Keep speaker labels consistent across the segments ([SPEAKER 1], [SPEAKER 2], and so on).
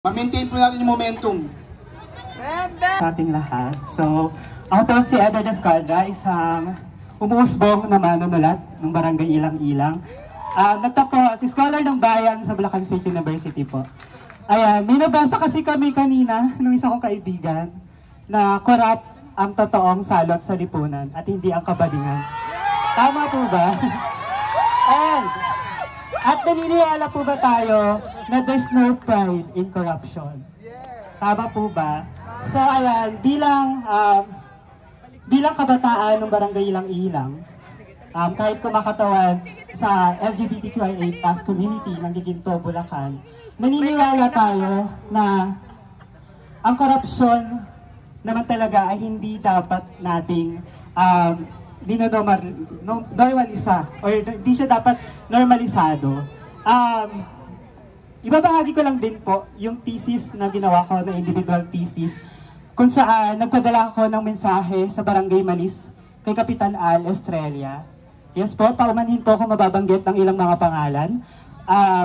[SPEAKER 1] Ma-maintain po natin yung momentum.
[SPEAKER 2] Sa ating lahat. So, ako po si Edward Escaldra, isang umuusbong na manunulat ng Barangay Ilang-Ilang. Si scholar ng bayan sa Bulacan State University po. Ayan, may nabasa kasi kami kanina nung isa kong kaibigan na corrupt ang totoong salot sa lipunan at hindi ang kabalingan. Tama po ba? At naniniwala po ba tayo na there's no pride in corruption? Tama po ba? So ayan, bilang kabataan ng Barangay Ilang-Ilang, kahit kumakatawan sa LGBTQIA+ community ng Giginto, Bulacan, naniniwala tayo na ang korupsyon naman talaga ay hindi dapat nating normalisa or hindi siya dapat normalisado. Ibabahagi ko lang din po yung thesis na ginawa ko na individual thesis kung saan nagpadala ako ng mensahe sa Barangay Malis kay Kapitan Al Estrella. Yes po, paumanhin po ako mababanggit ng ilang mga pangalan.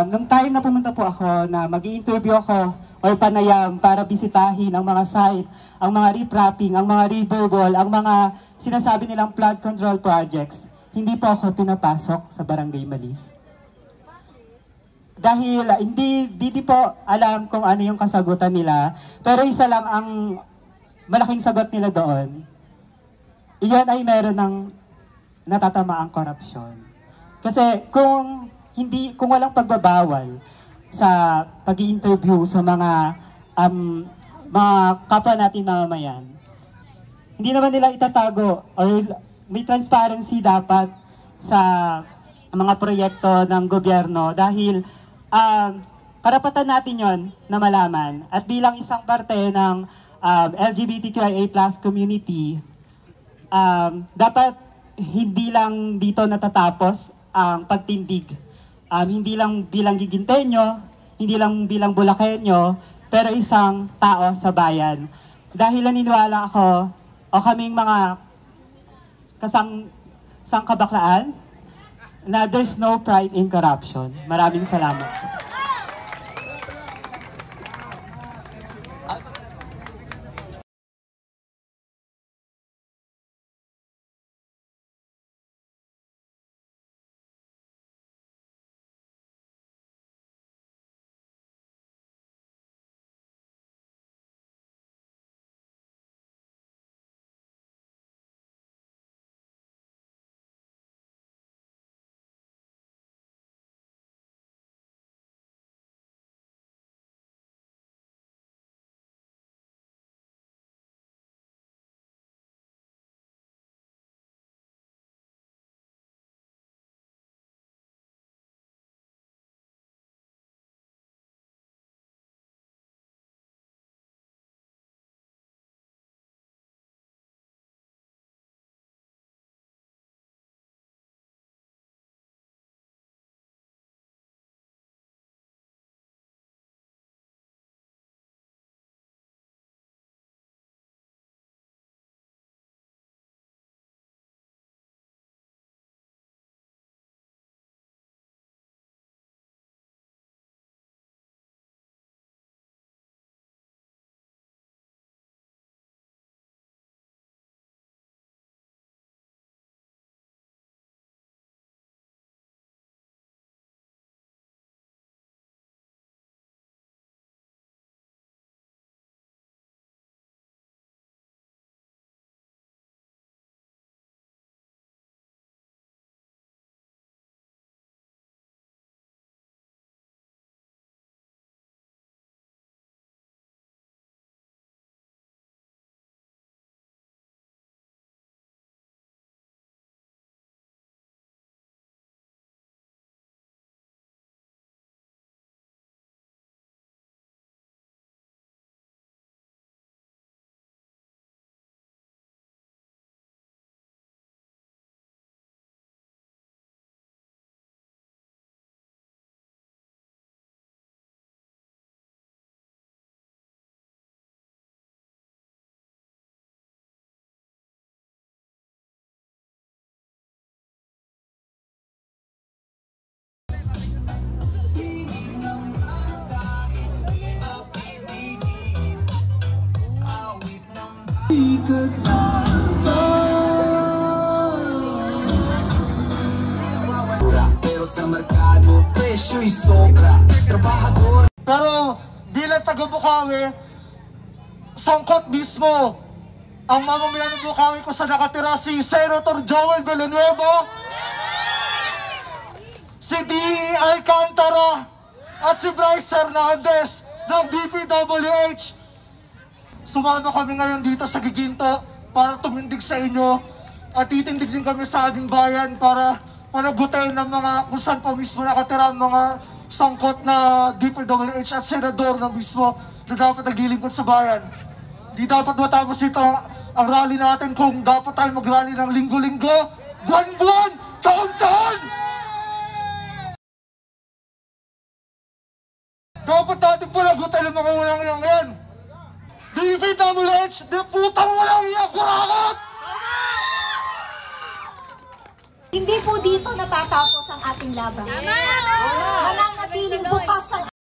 [SPEAKER 2] Nung time na pumunta po ako na mag-i-interview ako or panayam para bisitahin ang mga site, ang mga riprapping, ang mga river wall, ang mga sinasabi nilang flood control projects, hindi po ako pinapasok sa Barangay Malis. Dahil hindi po alam kung ano yung kasagutan nila, pero isa lang ang malaking sagot nila doon. Iyon ay meron ng natatamaang korupsyon. Kasi kung walang pagbabawal sa pag-i-interview sa mga kapwa natin mamamayan, hindi naman nila itatago or may transparency dapat sa mga proyekto ng gobyerno dahil karapatan natin yon na malaman. At bilang isang parte ng LGBTQIA+ community, dapat hindi lang dito natatapos ang pagtindig. Hindi lang bilang Giginteño, hindi lang bilang Bulakenyo, pero isang tao sa bayan. Dahil naniniwala ako, o kaming mga sangkabaklaan, na there's no pride in corruption. Maraming salamat.
[SPEAKER 1] Pero sa merkado, presyo'y sobra. Trabahador.
[SPEAKER 3] Pero bilang taga-Bukawi, sangkot mismo ang mamamayan ng Bukawi ko sa nakatira si Senator Joel Villanueva, si D.E. Alcantara at si Bryce Hernandez ng DPWH. Sumama kami ngayon dito sa Giginto para tumindig sa inyo at titindig din kami sa aming bayan para panagutin ng mga kung saan pa mismo nakatira ang mga sangkot na DPWH at senador na mismo na dapat naglilingkod sa bayan. Di dapat matapos ito ang rally natin kung dapat tayo mag-rally ng linggo-linggo, buwan-buwan, taon-taon! Dapat natin panagutin ang mga walang yan. DPWH, di putang walang iyak, kurakot!
[SPEAKER 4] Hindi po dito natatapos ang ating laban. Mananatiling bukas ang